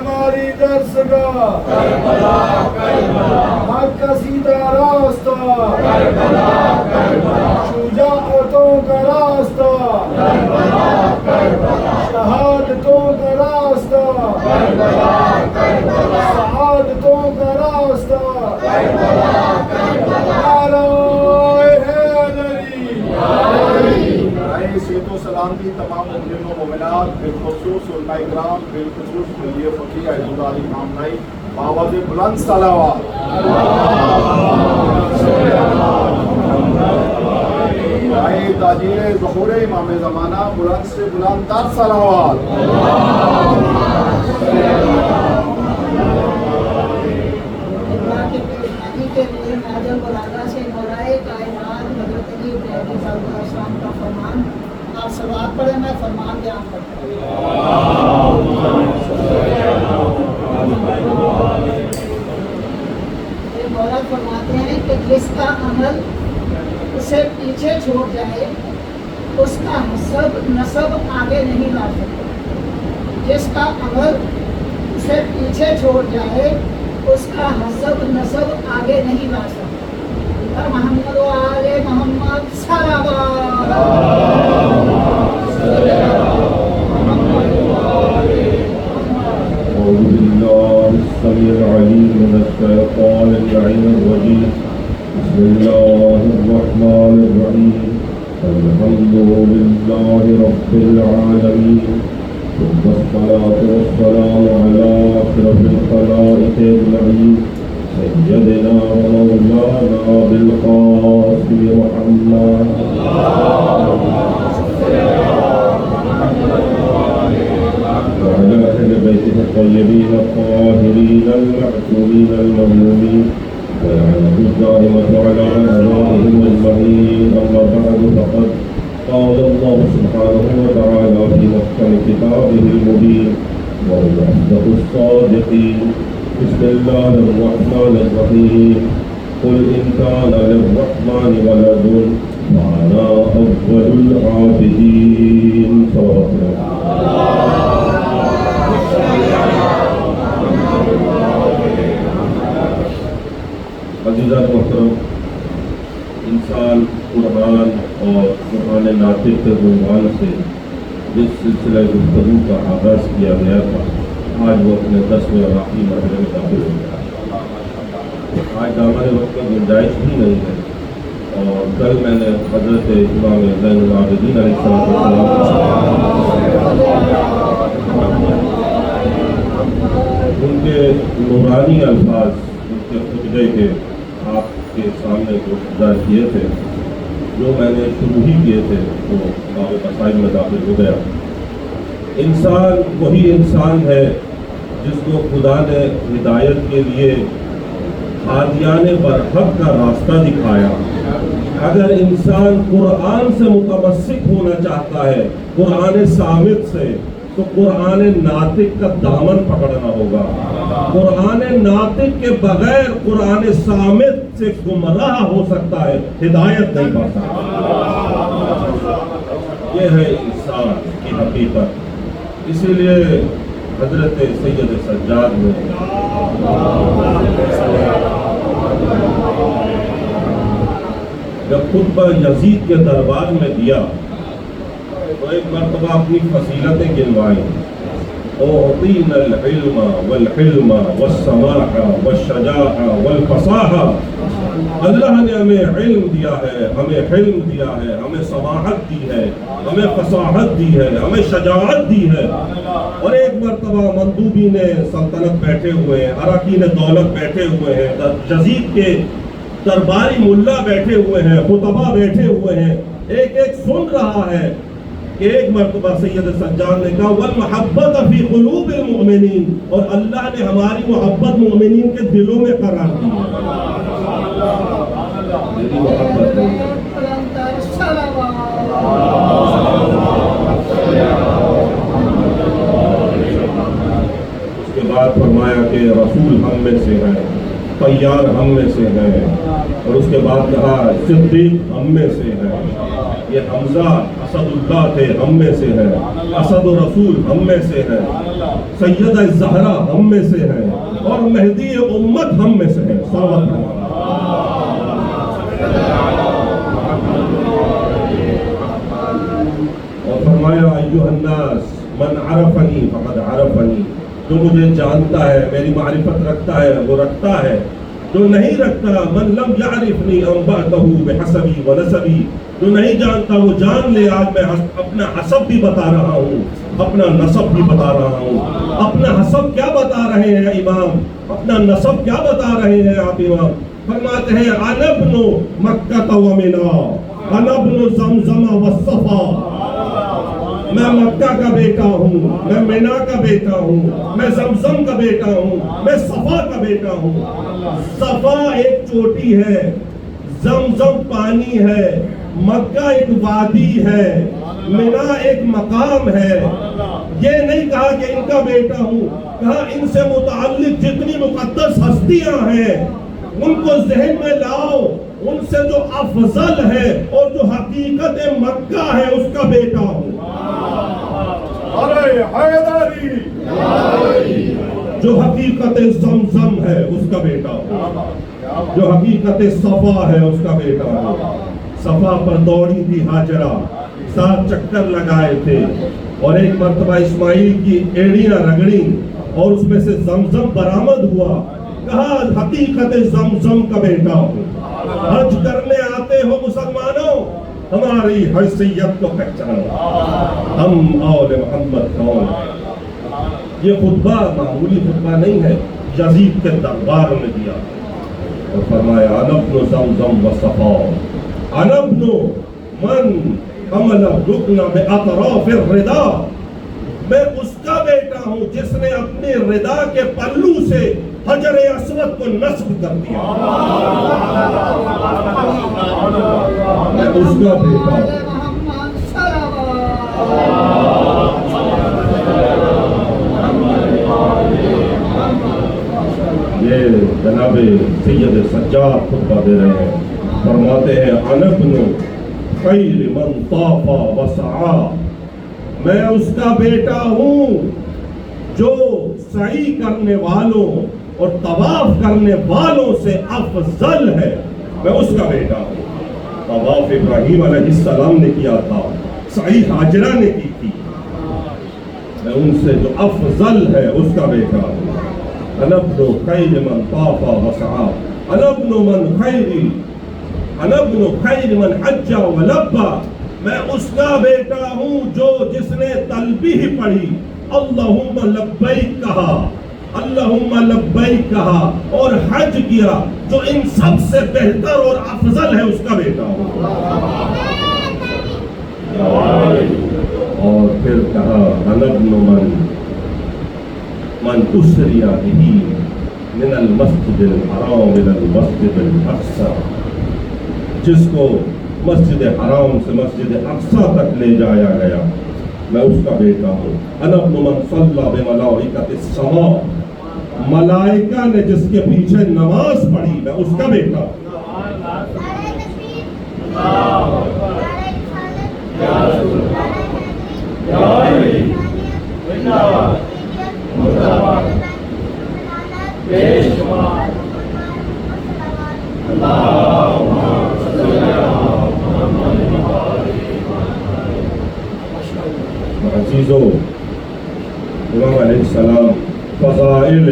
ہماری درسگاہ کربلا کربلا، حق کا سیدھا راستہ کربلا کربلا، شجاعتوں کا راستہ کربلا کربلا، شہادتوں کا راستہ کربلا کربلا، سعادتوں کا راستہ کربلا کربلا، نعرہ حیدری صحت و سلامتی تمام مومنین و مومنات، بالخصوص علماء کرام، بالخصوص ولی فقیہ علی خامنہئی، آواز بلند صلوات۔ آئے تاجیر ظہور امام زمانہ، بلند سے بلند تر صلوات۔ آپ صلوات پڑھیں، میں فرمان بیان کرتا یہ مولا فرماتے ہیں کہ جس کا عمل اسے پیچھے چھوڑ جائے اس کا نسب آگے نہیں لا سکتا، جس کا عمل اسے پیچھے چھوڑ جائے اس کا نسب آگے نہیں لا سکتا۔ محمد و آل محمد صلوات۔ أعوذ بالله السميع العليم من الشيطان اللعين الرجيم، بسم الله الرحمن الرحيم، الحمد لله رب العالمين، ثم الصلاة والسلام على أشرف الخلائق أجمعين، سيدنا ومولانا بالقاسم محمد وعلى أهل بيته الطيبين الطاهرين المعصومين المظلومين، ولعنة الدائمة على أعدائهم أجمعين. أما بعد، فقد قال الله سبحانه وتعالى في محكم كتابه المبين وهو أصدق الصادقين. بسم الله الرحمن الرحيم، قل إن كان للرحمن ولد فأنا أول العابدين. صلوات الله. عزیزان محترم، انسان قرآن اور قرآن ناطق کے عنوان سے جس سلسلہ گفتگو کا آغاز کیا گیا تھا، آج وہ اپنے 10ویں اور آخری مرحلے میں داخل ہو گیا۔ آج ہمارے وقت میں گنجائش بھی نہیں ہے، اور کل میں نے حضرت امام زین العابدین علیہ السلام ان کے نورانی الفاظ، ان کے خطبے کے آپ کے سامنے جو ادا کیے تھے، جو میں نے شروع ہی کیے تھے، وہ باب مسائل میں داخل ہو گیا۔ انسان وہی انسان ہے جس کو خدا نے ہدایت کے لیے ہادیان برحق کا راستہ دکھایا۔ اگر انسان قرآن سے متمسک ہونا چاہتا ہے، قرآن صامت سے، تو قرآن ناطق کا دامن پکڑنا ہوگا۔ قرآن ناطق کے بغیر قرآن صامت سے گمراہ ہو سکتا ہے، ہدایت نہیں پا سکتا۔ یہ ہے انسان کی حقیقت۔ اسی لیے حضرت سید سجاد نے جب خطبہ یزید کے دربار میں دیا تو ایک مرتبہ اپنی فضیلتیں گنوائیں، اعطینا العلم والحلم والسماح والشجاع والفصاح۔ اللہ نے ہمیں علم دیا ہے، ہمیں حلم دیا ہے، ہمیں سماحت دی ہے، ہمیں فصاحت دی ہے، ہمیں شجاعت دی ہے۔ اور ایک مرتبہ مندوبین سلطنت بیٹھے ہوئے ہیں، اراکین دولت بیٹھے ہوئے ہیں، یزید کے درباری ملا بیٹھے ہوئے ہیں، خطبہ بیٹھے ہوئے ہیں، ایک ایک سن رہا ہے کہ ایک مرتبہ سید سجاد نے کہا والمحبت فی قلوب المؤمنین، اور اللہ نے ہماری محبت مومنین کے دلوں میں قرار دی ہے۔ میری محبت ہے۔ اس کے بعد فرمایا کہ رسول ہم میں سے ہیں، طیار ہم میں سے ہیں، اور اس کے بعد کہا صدیق ہم میں سے ہیں۔ یہ حمزہ اسد اللہ تھے، ہم میں سے ہیں، اسد و رسول ہم میں سے ہیں، سیدہ زہرا ہم میں سے ہیں، اور مہدی امت ہم میں سے ہیں۔ صلوات اور فرمایا ایھا الناس من عرفنی فقد عرفنی، جو مجھے جانتا ہے، میری معرفت رکھتا ہے، وہ رکھتا ہے، جو نہیں رکھتا من لم یعرفنی انبأتہ بحسبی ونسبی، جو نہیں جانتا وہ جان لے آج میں اپنا حسب بھی بتا رہا ہوں، اپنا نسب بھی بتا رہا ہوں۔ اپنا حسب کیا بتا رہے ہیں امام، اپنا نسب کیا بتا رہے ہیں آپ امام؟ فرماتے ہیں انا ابن مکہ و منا، انا ابن زمزم والصفا، میں مکہ کا بیٹا ہوں، میں مینا کا بیٹا ہوں، میں زمزم کا بیٹا ہوں، میں صفا کا بیٹا ہوں۔ صفا ایک چوٹی ہے، زمزم پانی ہے، مکہ ایک وادی ہے، مینا ایک مقام ہے۔ یہ نہیں کہا کہ ان کا بیٹا ہوں، کہا ان سے متعلق جتنی مقدس ہستیاں ہیں ان کو ذہن میں لاؤ، ان سے جو افضل ہے اور جو حقیقت مکہ ہے اس کا بیٹا ہوں۔ جو حقیقت زمزم ہے اس کا بیٹا ہوں، جو حقیقت صفا ہے اس کا بیٹا ہوں۔ صفا پر دوڑی تھی ہاجرہ، 7 چکر لگائے تھے، اور ایک مرتبہ اسماعیل کی ایڑیاں رگڑی اور اس میں سے زمزم برآمد ہوا۔ کہا حقیقت زمزم کا بیٹا ہوں۔ حج کرنے آتے ہو مسلمانوں، ہماری حیثیت کو پہچانو، ہم آل محمد کون ہیں۔ یہ خطبہ معمولی خطبہ نہیں ہے، یزید کے دربار میں دیا اور فرمایا انا ابن زمزم و صفا، انا ابن من حمل الرکن باطراف الردا، میں اس کا بیٹا ہوں جس نے اپنے ردا کے پلو سے حجر اسود کو نصب کر دیا، میں اس کا بیٹا ہوں۔ یہ جناب سید سجاد خطبہ دے رہے ہیں، فرماتے ہیں انا ابن خیر من طاف وسعى، میں اس کا بیٹا ہوں جو سعی کرنے والوں اور طواف کرنے والوں سے افضل ہے، میں اس کا بیٹا ہوں۔ طواف ابراہیم علیہ السلام نے کیا تھا، سعی ہاجرہ نے کی تھی، میں ان سے جو افضل ہے اس کا بیٹا ہوں۔ انا ابن خیر من طاف وسعى، انا ابن من خیر، انا ابن خیر من حج ولبى، میں اس کا بیٹا ہوں جو جس نے تلبیہ پڑھی، اللہم لبیک کہا، اللہم لبیک کہا اور حج کیا، جو ان سب سے بہتر اور افضل ہے اس کا بیٹا ہوں۔ اور پھر کہا انا ابن من اسری بہ من المسجد الحرام الى المسجد الاقصى، جس کو مسجد حرام سے مسجد اقصی تک لے جایا گیا، میں اس کا بیٹا ہوں۔ انا ابن من صلی بملائکۃ السماء، ملائکہ نے جس کے پیچھے نماز پڑھی، میں اس کا بیٹا ہوں۔ عزیزو، امام علیہ السلام فضائل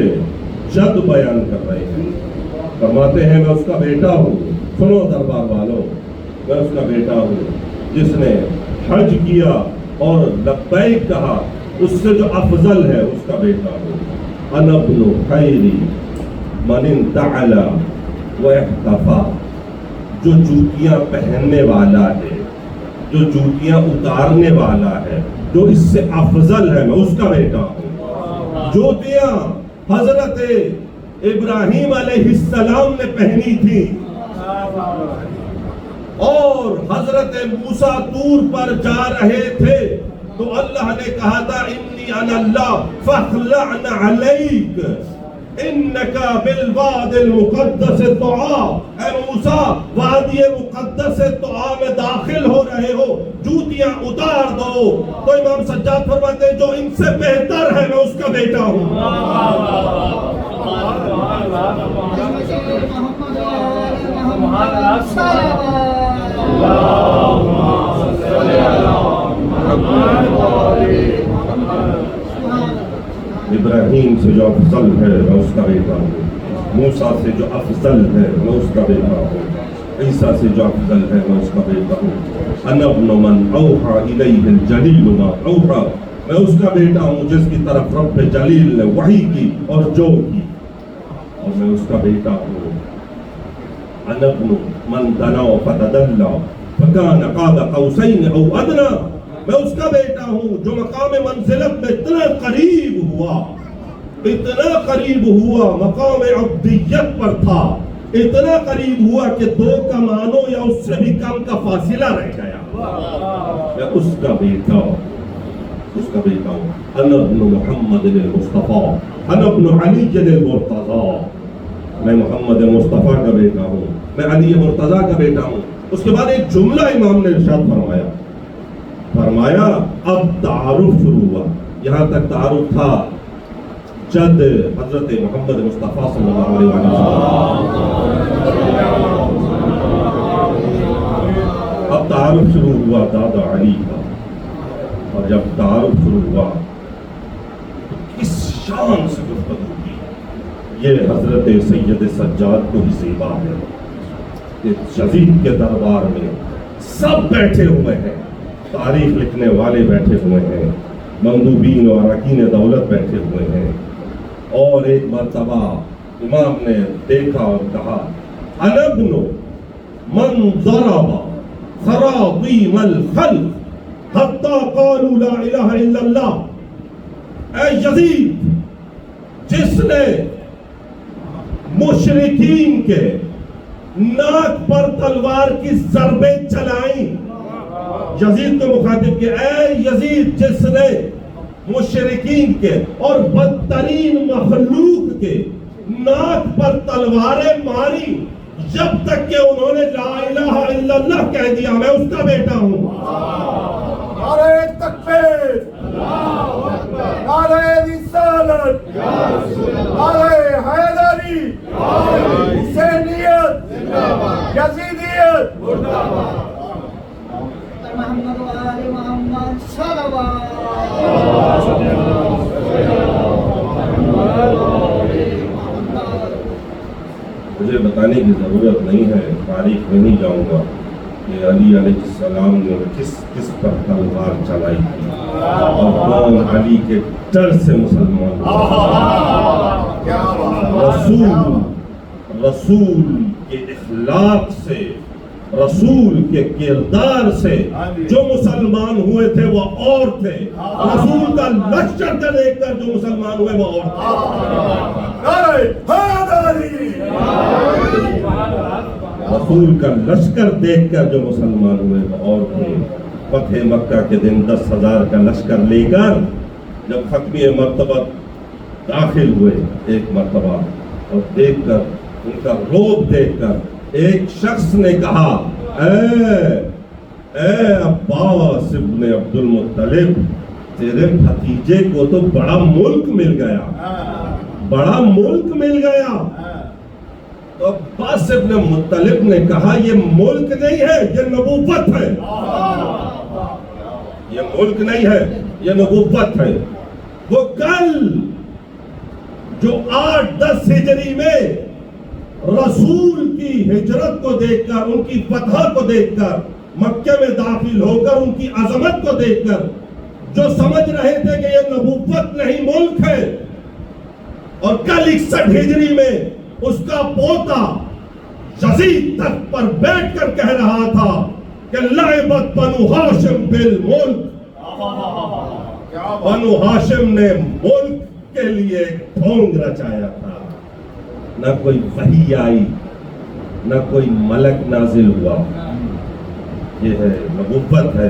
جد بیان کر رہے ہیں، فرماتے ہیں میں اس کا بیٹا ہوں۔ سنو دربار والوں، میں اس کا بیٹا ہوں جس نے حج کیا اور لبیک کہا، اس سے جو افضل ہے اس کا بیٹا ہوں۔ انا ابن خیر من انتعل واحتفى، جو جوتیاں پہننے والا ہے، جو جوتیاں اتارنے والا ہے، جو اس سے افضل ہے، میں اس کا بیٹا ہوں۔ جوتیاں حضرت ابراہیم علیہ السلام نے پہنی تھی، اور حضرت موسیٰ طور پر جا رہے تھے تو اللہ نے کہا تھا انی انا اللہ فاخلعن علیک، انکا بالواد المقدس طعا، اے موسیٰ وادی مقدس طعا میں داخل ہو رہے ہو، جوتیاں اتار دو. تو امام سجاد فرماتے ہیں جو ان سے بہتر ہے میں اس کا بیٹا ہوں. ابراہیم سے جو افضل ہے میں اس کا بیٹا ہوں، موسیٰ سے جو افضل ہے میں اس کا بیٹا ہوں، عیسیٰ سے جو افضل ہے میں اس کا بیٹا ہوں. انا ابن من اوحى الیہ الجلیل ما اوحى، میں اس کا بیٹا ہوں جس کی طرف رب جلیل نے وحی کی اور جو کی، اور میں اس کا بیٹا ہوں. انا ابن من دنا فتدلى فكان قاب قوسین او ادنى، میں اس کا بیٹا ہوں جو مقام منزلت میں اتنا قریب ہوا، اتنا قریب ہوا، مقام عبدیت پر تھا، اتنا قریب ہوا کہ 2 کمانوں یا اس سے بھی کم کا فاصلہ رہ گیا. میں اس کا بیٹا ہوں. انا ابن محمد المصطفیٰ، انا ابن علی المرتضیٰ، میں محمد مصطفیٰ کا بیٹا ہوں، میں علی مرتضیٰ کا بیٹا ہوں. اس کے بعد ایک جملہ امام نے ارشاد فرمایا اب تعارف شروع ہوا. یہاں تک تعارف تھا جد حضرت محمد مصطفیٰ صلی اللہ علیہ وسلم، اب تعارف شروع ہوا دادا علی کا. اور جب تعارف شروع ہوا اس شان سے گفتگو کی، یہ حضرت سید سجاد کو ہی زیبا ہے کہ یزید کے دربار میں سب بیٹھے ہوئے ہیں، تاریخ لکھنے والے بیٹھے ہوئے ہیں، مندوبین و اراکین دولت بیٹھے ہوئے ہیں. اور ایک مرتبہ امام نے دیکھا اور کہا انا ابن من ضرب خراطیم الخلق حتی قالوا لا الہ الا اللہ، اے یزید جس نے مشرکین کے ناک پر تلوار کی ضربیں چلائیں، یزید کو مخاطب کیا، اے یزید جس نے مشرکین کے اور بدترین مخلوق کے ناک پر تلواریں ماری جب تک کہ انہوں نے لا الہ الا اللہ کہہ دیا، میں اس کا بیٹا ہوں. نعرہ تکبیر، نعرہ رسالت، نعرہ حیدری، حسینیت، یزیدیت، محمد و آل محمد صلوات. مجھے بتانے کی ضرورت نہیں ہے، تاریخ میں نہیں جاؤں گا کہ علی علیہ السلام نے کس کس پر تلوار چلائی تھی اور کون علی کے ڈر سے مسلمان رسول کے اخلاق سے، رسول کے کردار سے جو مسلمان ہوئے تھے وہ اور تھے، رسول کا لشکر کا دیکھ کر جو مسلمان ہوئے وہ اور تھے، رسول کا لشکر دیکھ کر جو مسلمان ہوئے وہ اور تھے. فتح مکہ کے دن 10,000 کا لشکر لے کر جب ختمی مرتبہ داخل ہوئے ایک مرتبہ، اور دیکھ کر ان کا روب دیکھ کر ایک شخص نے کہا اے عباس ابن عبد المطلب، تیرے بھتیجے کو تو بڑا ملک مل گیا، بڑا ملک مل گیا. تو عباس ابن مطلب نے کہا یہ ملک نہیں ہے، یہ نبوت ہے، یہ ملک نہیں ہے، یہ نبوت ہے. وہ کل جو 8-10 ہجری میں رسول کی ہجرت کو دیکھ کر، ان کی فتح کو دیکھ کر، مکہ میں داخل ہو کر ان کی عظمت کو دیکھ کر جو سمجھ رہے تھے کہ یہ نبوت نہیں ملک ہے، اور کل 61 ہجری میں اس کا پوتا یزید تخت پر بیٹھ کر کہہ رہا تھا کہ لعبت بنو ہاشم بالملک، بنو ہاشم نے ملک کے لیے ڈھونگ رچایا تھا. نہ کوئی وحی آئی، نہ کوئی ملک نازل ہوا. یہ ہے نبوت ہے.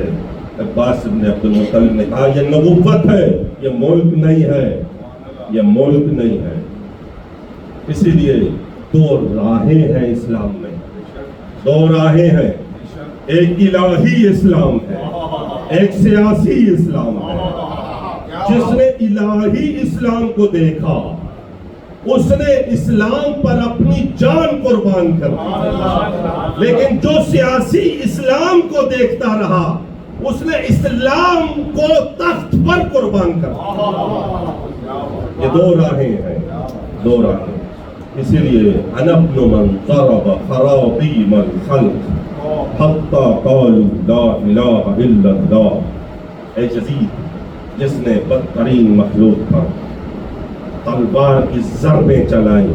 عباس ابن عبد المطلب نے کہا یہ نبوت ہے، یہ ملک نہیں ہے، یہ ملک نہیں ہے. اسی لیے دو راہیں ہیں اسلام میں، دو راہیں ہیں، ایک الہی اسلام ہے، ایک سیاسی اسلام ہے۔ جس نے الہی اسلام کو دیکھا اس نے اسلام پر اپنی جان قربان کر دی، لیکن جو سیاسی اسلام کو دیکھتا رہا اس نے اسلام کو تخت پر قربان کر دیا۔ یہ دو راہیں ہیں، دو راہیں۔ اسی لیے انا ابن من ضرب خراطیم الخلق حتی قالوا لا الہ الا اللہ۔ اے یزید، جس نے بدترین مخلوق پر تلوار کی ضربیں چلائیں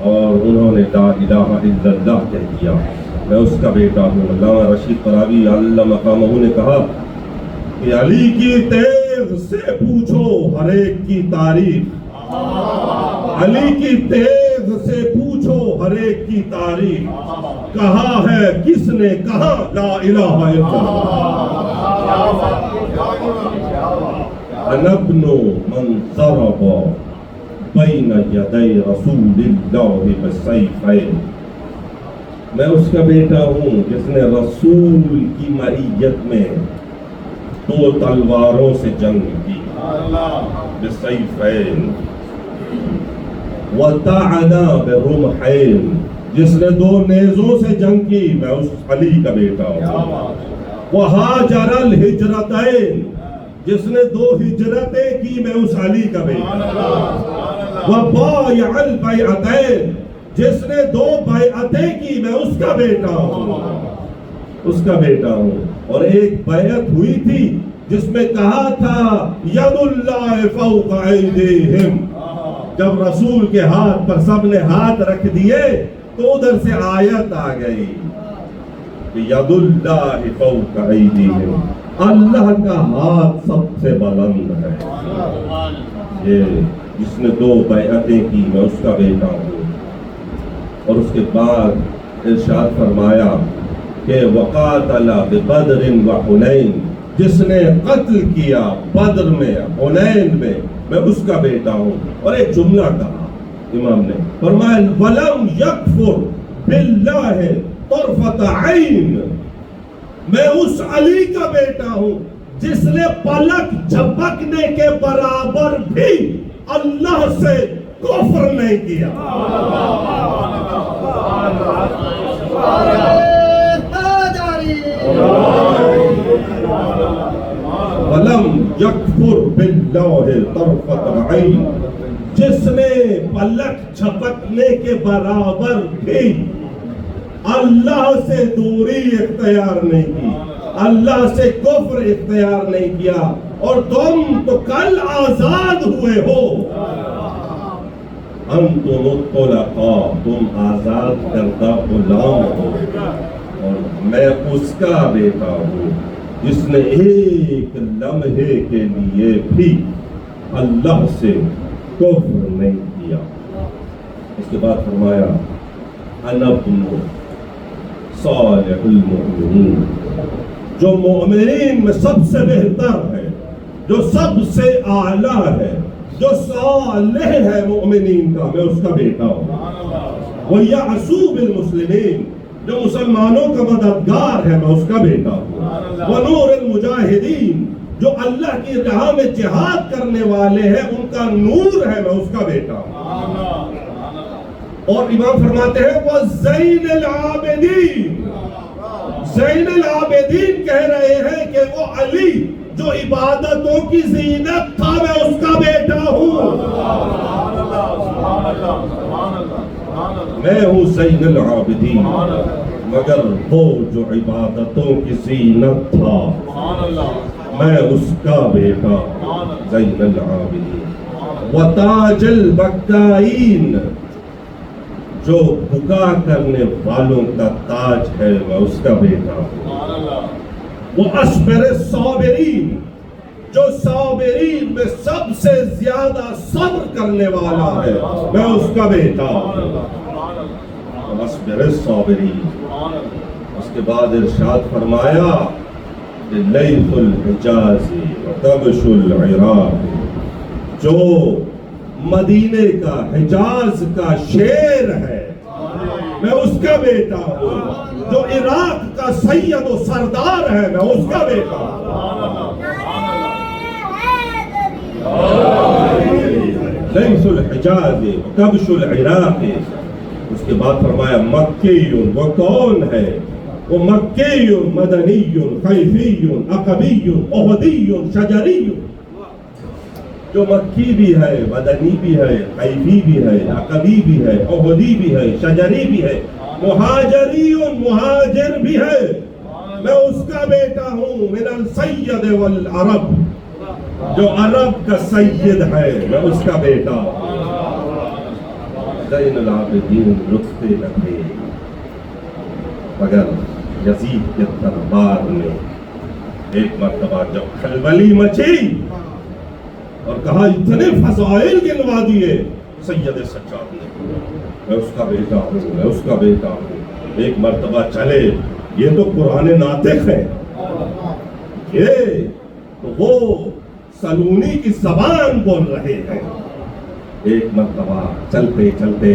اور انہوں نے لا الہ الا اللہ کہہ دیا، میں اس کا بیٹا ہوں۔ علامہ رشید قراوی اللہ مقامہ نے کہا کہ علی کی تیغ سے پوچھو ہر ایک کی تاریخ، علی کی تیغ سے پوچھو ہر ایک کی تاریخ، کہا ہے کس نے کہا لا الہ الا اللہ۔ انا ابن من ضرب بین یدی رسول اللہ بالسیفین، میں اس کا بیٹا ہوں جس نے رسول کی معیت میں دو تلواروں سے جنگ کی، بالسیفین، وطعن برمحین، جس نے دو نیزوں سے جنگ کی، میں اس علی کا بیٹا ہوں۔ وہاجر الہجرتین، جس نے دو ہجرتیں کی، میں اس علی کا بیٹا ہوں۔ وبایع البیعتین، جس نے دو بیعتیں کی، میں اس کا بیٹا ہوں، اس کا بیٹا ہوں۔ اور ایک بیعت ہوئی تھی جس میں کہا تھا ید اللہ فوق ایدیہم، جب رسول کے ہاتھ پر سب نے ہاتھ رکھ دیے تو ادھر سے آیت آ گئی کہ ید اللہ فوق ایدیہم، اللہ کا ہاتھ سب سے بلند ہے۔ یہ جس نے دو بیعتیں کی، میں اس کا بیٹا ہوں۔ اور اس کے بعد ارشاد فرمایا کہ وقاتل ببدر وحنین، جس نے قتل کیا بدر میں حنین میں اس کا بیٹا ہوں۔ اور ایک جملہ کہا امام نے، فرمایا ولم یکفر باللہ طرفۃ عین، میں اس علی کا بیٹا ہوں جس نے پلک جھپکنے کے برابر بھی اللہ سے کفر نہیں کیا۔ ولم یکفر باللہ طرفۃ عین، جس نے پلک جھپکنے کے برابر بھی اللہ سے دوری اختیار نہیں کی، اللہ سے کفر اختیار نہیں کیا۔ اور تم تو کل آزاد ہوئے ہو، انتم الطلقاء، تم آزاد کردہ غلام ہو، اور میں اس کا بیٹا ہوں جس نے ایک لمحے کے لیے بھی اللہ سے کفر نہیں کیا۔ اس کے بعد فرمایا انا ابن صالح المؤمنین، جو مومنین میں سب سے بہتر ہے، جو سب سے اعلیٰ ہے، جو صالح ہے مومنین کا، میں اس کا بیٹا ہوں۔ وَيَعْصُوبِ الْمُسْلِمِينَ، جو مسلمانوں کا مددگار ہے، میں اس کا بیٹا ہوں۔ وَنُورِ الْمُجَاہِدِينَ، جو اللہ کی راہ میں جہاد کرنے والے ہیں، ان کا نور ہے، میں اس کا بیٹا ہوں۔ اور امام فرماتے ہیں وَزَيْنِ الْعَابِدِينَ، زین العابدین کہہ رہے ہیں کہ وہ علی جو عبادتوں کی زینت تھا، میں اس کا بیٹا ہوں۔ میں ہوں زین العابدین، مگر وہ جو عبادتوں کی زینت تھا، میں اس کا بیٹا زین العابدین۔ وتاج البکائین، جو بکا کرنے والوں کا تاج ہے، میں اس کا بیٹا ہوں۔ وہ اصبر الصابرین، جو صابرین میں سب سے زیادہ صبر کرنے والا ہے، میں اس کا بیٹا ہوں۔ اصبر الصابرین۔ اس کے بعد ارشاد فرمایا لیث الحجاز وکبش العراق، جو مدینے کا حجاز کا شیر ہے، میں اس کا بیٹا ہوں۔ جو عراق کا سید و سردار ہے، میں اس کا بیٹا ہوں۔ لیس الحجاز کبش العراق۔ اس کے بعد فرمایا مکی، وہ کون ہے؟ وہ مکی مدنی خیفی عقبی احدی شجری، جو مکی بھی ہے، مدنی بھی ہے، خیفی بھی ہے، عقبی بھی ہے، احدی بھی ہے، شجری بھی ہے، مہاجری مہاجر بھی ہے، میں اس کا بیٹا ہوں۔ من السید والعرب، جو عرب کا سید ہے، میں اس کا بیٹا ہوں۔ زین العابدین رکتے نہ تھے مگر یزید کے دربار میں ایک مرتبہ جب کھلبلی مچی اور کہا اتنے فضائل گنوا دیے سید سجاد نے، میں اس کا بیٹا ہوں، میں اس کا بیٹا ہوں۔ ایک مرتبہ چلے، یہ تو قرآن ناطق ہے، یہ تو وہ سلونی کی زبان بول رہے ہیں۔ ایک مرتبہ چلتے چلتے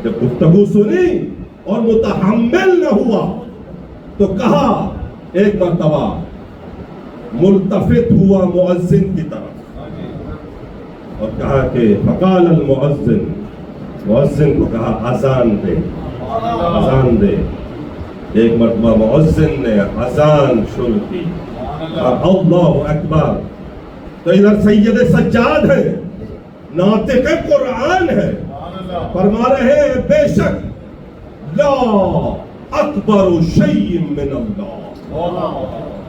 جب گفتگو سنی اور متحمل نہ ہوا تو کہا، ایک مرتبہ ملتفت ہوا مؤذن کی طرف اور کہا کہ فقال المؤذن، مؤذن کو کہا اذان دے، اذان دے۔ ایک مرتبہ مؤذن نے اذان شروع کی، اللہ اکبر۔ تو ادھر سید سجاد ہے، ناطق قرآن ہے، فرما رہے ہیں بے شک لا اکبر شیء من اللہ،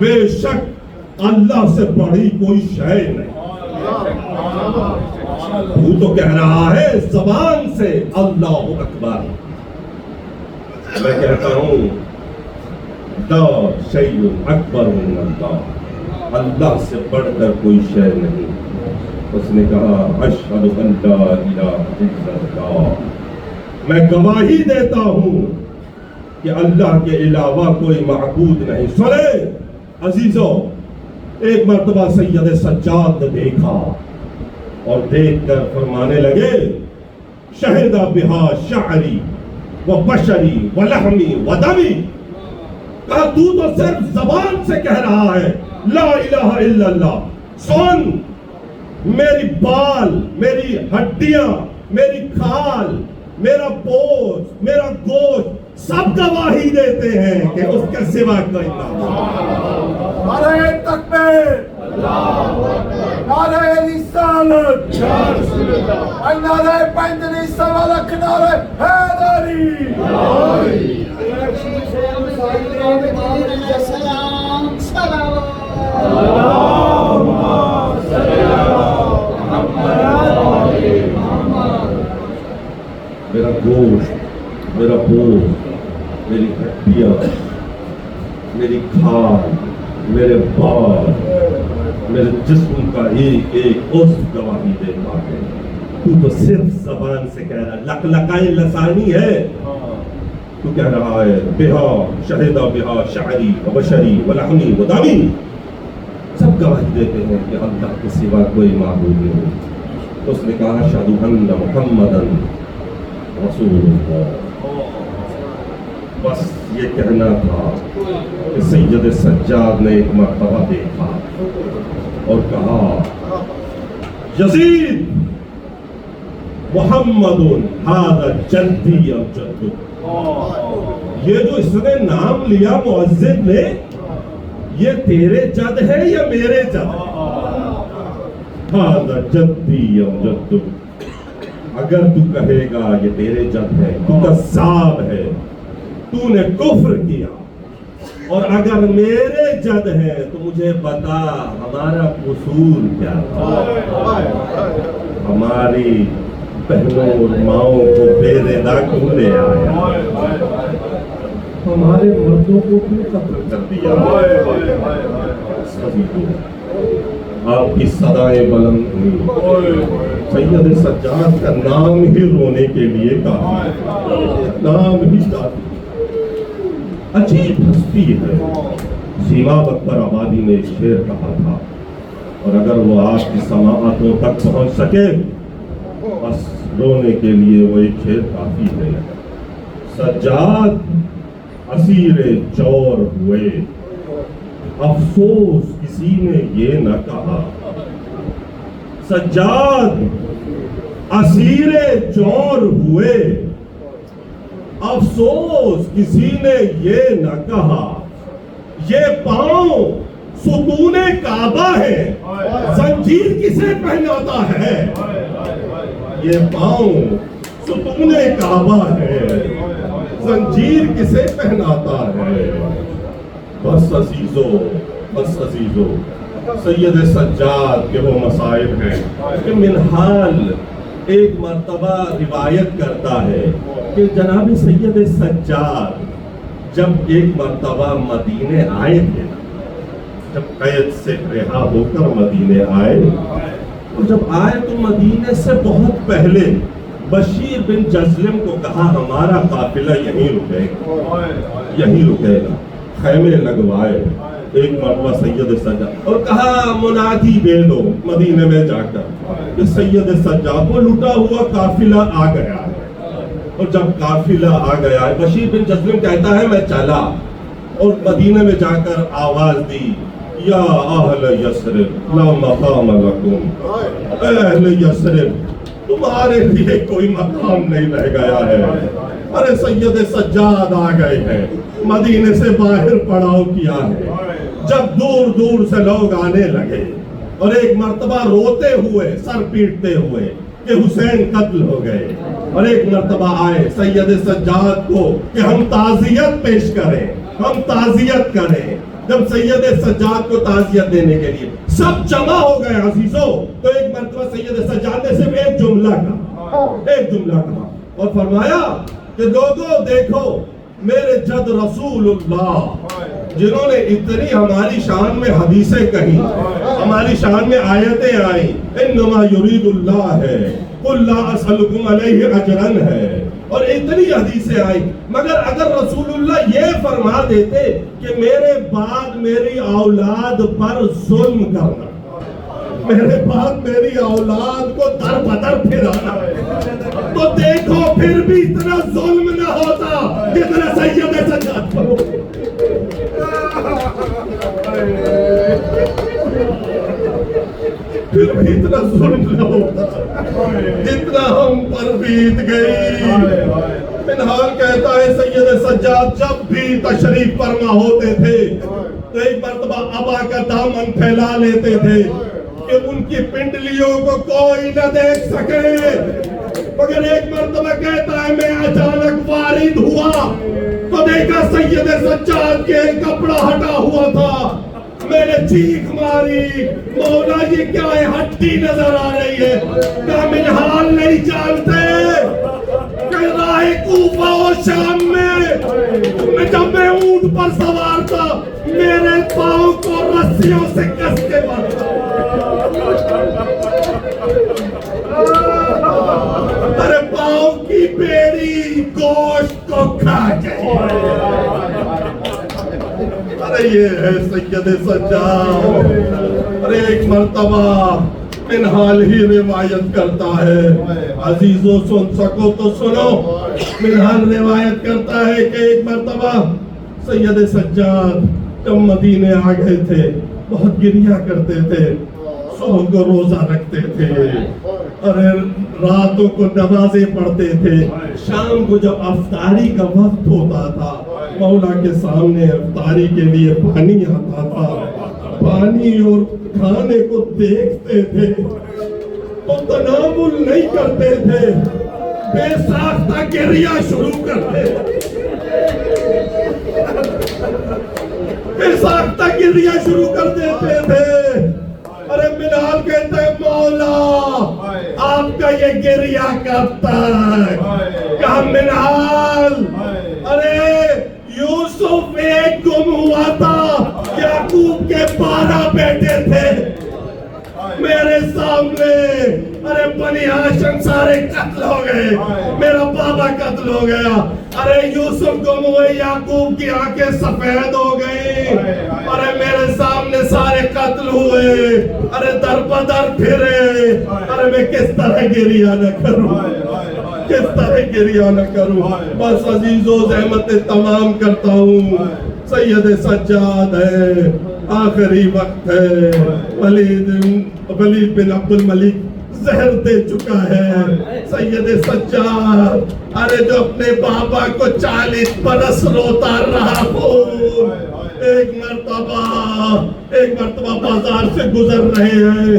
بے شک اللہ سے بڑی کوئی شے نہیں۔ وہ تو کہہ رہا ہے زبان سے اللہ اکبر، میں کہتا ہوں لا شیء اکبر من اللہ، اللہ سے بڑھ کر کوئی شے نہیں۔ اس نے کہا اشہد ان لا الہ الا اللہ، میں گواہی دیتا ہوں کہ اللہ کے علاوہ کوئی معبود نہیں۔ سنیں عزیزو، ایک مرتبہ سید سجاد نے دیکھا اور دیکھ کر فرمانے لگے شہد بہا شعری و بشری و لحمی و دمی، کہا تو صرف زبان سے کہہ رہا ہے لا الہ الا اللہ، سن میری بال، میری ہڈیاں، میری کھال، میرا پوست، میرا گوشت سب گواہی دیتے ہیں کہ اس کے سوا کوئی معبود۔ نعرہ تکبیر، نعرہ رسالت، نعرہ پنجری سوا لکھ، نعرہ حیدری۔ سلام سلام میرا گوشت، میرا پوست، میری ہڈیاں، میری کھال، میرے بال، میرے جسم کا ایک ایک عضو گواہی دیتا ہے۔ تو صرف زبان سے کہہ رہا، لقلقائے لسانی ہے، تو کہہ رہا ہے بہا شہدہ بہا شعری و بشری و لحمی و دمی، سب گواہی دیتے ہیں کہ اللہ کے سوا کوئی معبود نہیں۔ تو اس نے کہا اشہد ان محمدً رسول اللہ۔ بس یہ کہنا تھا کہ سید سجاد نے ایک مرتبہ دیکھا اور کہا یزید محمد ھذا جدی ام جدک، یہ جو اس نے نام لیا مؤذن نے، یہ تیرے جد ہے یا میرے جد ہے؟ ھذا جدی ام جدک، اگر تو کہے گا یہ تیرے جد ہے تو کذاب ہے، تو نے کفر کیا، اور اگر میرے جد ہے تو مجھے بتا ہمارا قصور کیا تھا، ہماری بہنوں اور ماؤں کو بے رضا کیوں لے آیا، ہمارے مردوں کو کیوں قتل کر دیا۔ آپ کی صدائیں بلند ہوئی، سید سجاد کا نام ہی رونے کے لیے کہا، نام ہی کافی۔ عجیب ہستی ہے، سیما اکبر آبادی نے ایک شعر کہا تھا، اور اگر وہ آپ کی سماعتوں تک پہنچ سکے رونے کے لیے وہ ایک شعر کافی ہے. سجاد اسیر جور ہوئے افسوس کسی نے یہ نہ کہا. سجاد اسیر جور ہوئے افسوس کسی نے یہ نہ کہا. یہ پاؤں ستون کعبہ ہے زنجیر کسے پہناتا ہے. یہ پاؤں ستون کعبہ ہے زنجیر کسے پہناتا ہے. بس عزیزو سید سجاد کے وہ مسائل ہیں کہ منہال ایک مرتبہ روایت کرتا ہے کہ جناب سید سجاد جب ایک مرتبہ مدینے آئے تھے، جب قید سے رہا ہو کر مدینے آئے، اور جب آئے تو مدینے سے بہت پہلے بشیر بن جزلم کو کہا ہمارا قافلہ یہیں رکے گا. خیمے لگوائے ایک مرتبہ سید سجاد اور کہا منادی دے دو مدینے میں جا کر کہ سید سجاد وہ لٹا ہوا قافلہ آ گیا ہے. اور جب قافلہ آ گیا ہے بشیر بن جزلم کہتا ہے میں چلا اور مدینے میں جا کر آواز دی یا اہل یثرب لا مقام لکم. اہل یثرب تمہارے لیے کوئی مقام نہیں رہ گیا ہے. ارے سید سجاد آ گئے ہیں، مدینے سے باہر پڑاؤ کیا ہے. جب دور دور سے لوگ آنے لگے اور ایک مرتبہ روتے ہوئے سر پیٹتے ہوئے کہ حسین قتل ہو گئے، اور ایک مرتبہ آئے سید سجاد کو کہ ہم تعزیت پیش کریں، ہم تعزیت کریں. جب سید سجاد کو تعزیت دینے کے لیے سب جمع ہو گئے عزیزو، تو ایک مرتبہ سید سجاد نے صرف ایک جملہ کہا اور فرمایا کہ لوگوں دیکھو میرے جد رسول اللہ جنہوں نے اتنی ہماری شان میں حدیثیں کہیں، ہماری شان میں آیتیں آئیں، انما یرید اللہ ہے قل لا اسألکم علیہ اجرن ہے، اور اتنی حدیثیں آئی. مگر اگر رسول اللہ یہ فرما دیتے کہ میرے بعد میری اولاد پر ظلم کرنا، میرے بعد میری اولاد کو در بدر پھرانا، تو دیکھو پھر بھی اتنا ظلم نہ ہوتا جتنا سید سجاد پر ہو. پھر بھی اتنا ظلم نہ ہوتا جتنا ہم پر بیت گئی. منہال کہتا ہے سید سجاد جب بھی تشریف فرما ہوتے تھے تو ایک مرتبہ ابا کا دامن پھیلا لیتے تھے کہ ان کی پنڈلیوں کو کوئی نہ دیکھ سکے. مگر ایک مرتبہ کہتا ہے میں اچانک وارد ہوا تو دیکھا سید سجاد کے کپڑا ہٹا ہوا تھا. میں نے چیخ ماری مولا یہ کیا ہے، ہڈی نظر آ رہی ہے. کیا منہال نہیں جانتے کہ راہ کوفہ و شام میں جب میں اونٹ پر سوار تھا میرے پاؤں کو رسیوں سے کس کے باندھا. ارے پاؤں کی بیڑی گوشت کو کھا گئی. ارے یہ ہے سید سجاد. ارے ایک مرتبہ منہال ہی روایت کرتا ہے، عزیزو سن سکو تو سنو. منہال روایت کرتا ہے کہ ایک مرتبہ سید سجاد جب مدینے آ گئے تھے بہت گریا کرتے تھے، صبح کو روزہ رکھتے تھے، ارے راتوں کو نمازیں پڑھتے تھے. شام کو جب افطاری کا وقت ہوتا تھا مولا کے سامنے افطاری کے لیے پانی آتا تھا، پانی اور کھانے کو دیکھتے تھے تو تناول نہیں کرتے تھے، بے ساختہ گریہ شروع کرتے، بے ساختہ گریہ شروع کر دیتے تھے. ارے منہال کہتے ہیں مولا آپ کا یہ گریہ کب تک؟ کہا منہال ارے یوسف ایک گم ہوا تھا، یعقوب کے 12 بیٹے تھے میرے سامنے. ارے بنی ہاشم سارے قتل ہو گئے، میرا بابا قتل ہو گیا. ارے یوسف گم ہوئے، یعقوب کی آنکھیں سفید ہو گئی. ارے میرے سامنے سارے قتل ہوئے، ارے در بدر پھرے، ارے میں کس طرح گریہ نہ کروں، کس طرح گریہ نہ کروں. بس عزیزو زحمت تمام کرتا ہوں. سید سجاد ہے، آخری وقت ہے. ولید بن عبد الملک زہر دے چکا ہے. سید سجاد ارے جو اپنے بابا کو 40 برس روتا رہا ہو، ایک مرتبہ بازار سے گزر رہے ہیں،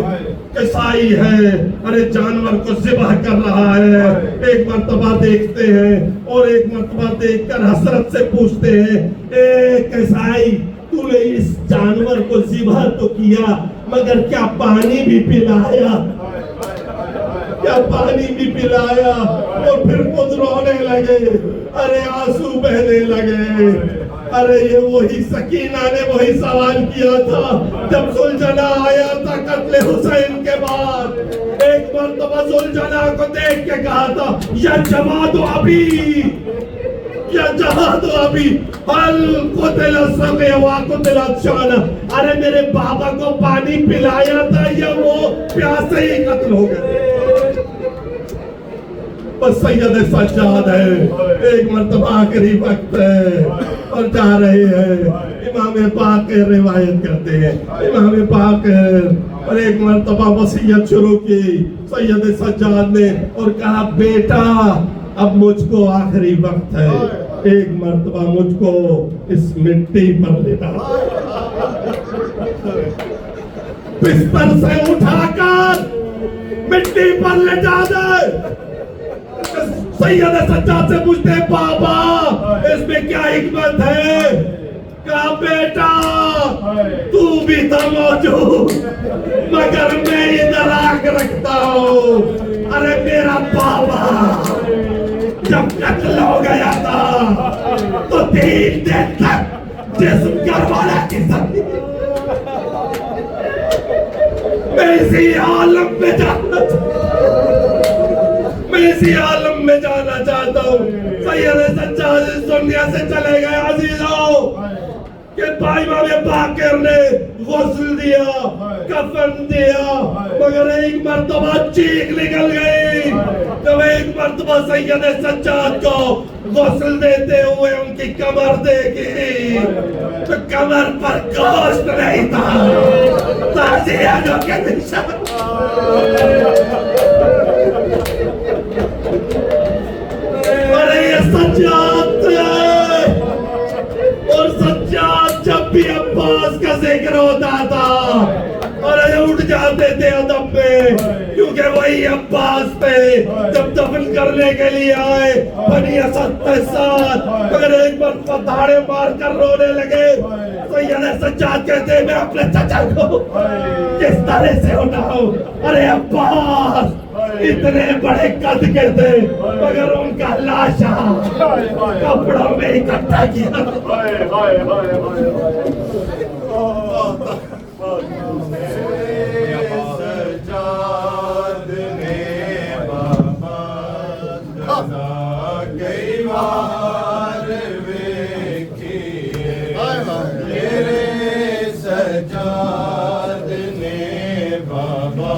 قصائی ہے، ارے جانور کو ذبح کر رہا ہے. ایک مرتبہ دیکھتے ہیں اور ایک مرتبہ دیکھ کر حسرت سے پوچھتے ہیں، اے قصائی تو نے اس جانور کو ذبح تو کیا مگر کیا پانی بھی پلایا؟ کیا پانی بھی پلایا؟ اور پھر خود رونے لگے، ارے آنسو بہنے لگے. ارے یہ وہی سکینہ نے وہی سوال کیا تھا جب زلجنہ آیا تھا قتل حسین کے بعد. ایک مرتبہ زلجنہ کو دیکھ کے کہا تھا، یا جماعت ابھی، یا جہاد ابھی حل قتل سقی و قتل عطشان. ارے میرے بابا کو پانی پلایا تھا یا وہ پیاسے ہی قتل ہو گئے؟ بس سید سجاد ہے، ایک مرتبہ آخری وقت ہے اور جا رہے ہیں. امام باقر روایت کرتے ہیں، امام باقر اور ایک مرتبہ وصیت شروع کی سید سجاد نے اور کہا، بیٹا اب مجھ کو آخری وقت ہے، ایک مرتبہ مجھ کو اس مٹی پر لٹا، بستر سے اٹھا کر مٹی پر لٹا دے. سید سجاد سے پوچھتے ہیں، بابا اس میں کیا حکمت ہے؟ کہا، بیٹا تو بھی تھا موجود مگر میں ادھر آگ رکھتا ہوں. ارے میرا بابا جب قتل ہو گیا تھا تو 3 دن تک جسم کربلا کی زمین میں اسی عالم میں جانا چاہتا ہوں. سید سجاد اس دنیا سے چلے گئے عزیزوں کہ بھائی امام باقر نے غسل دیا، کفن دیا، مگر ایک مرتبہ چیخ نکل گئی جب ایک مرتبہ سید سجاد کو غسل دیتے ہوئے ان کی کمر دیکھی تو کمر پر گوشت نہیں تھا، تعزیہ کے نشان. ارے یہ سجاد ہے، اور سجاد جب بھی عباس کا ذکر ہوتا تھا اور اٹھ جاتے تھے ادب میں، کیونکہ وہی عباس تھے جب دفن کرنے کے لیے آئے بنی اسد کے ساتھ، مگر ایک مرتبہ دھاڑے مار کر رونے لگے. سید سجاد کہتے ہیں، میں اپنے چچا کو کس طرح سے اٹھاؤں؟ ارے عباس اتنے بڑے قد کے تھے مگر ان کا لاشا کپڑوں میں اکٹھا کیا. سجاد نے بابا کئی بار ویکھی، میرے سجاد نے بابا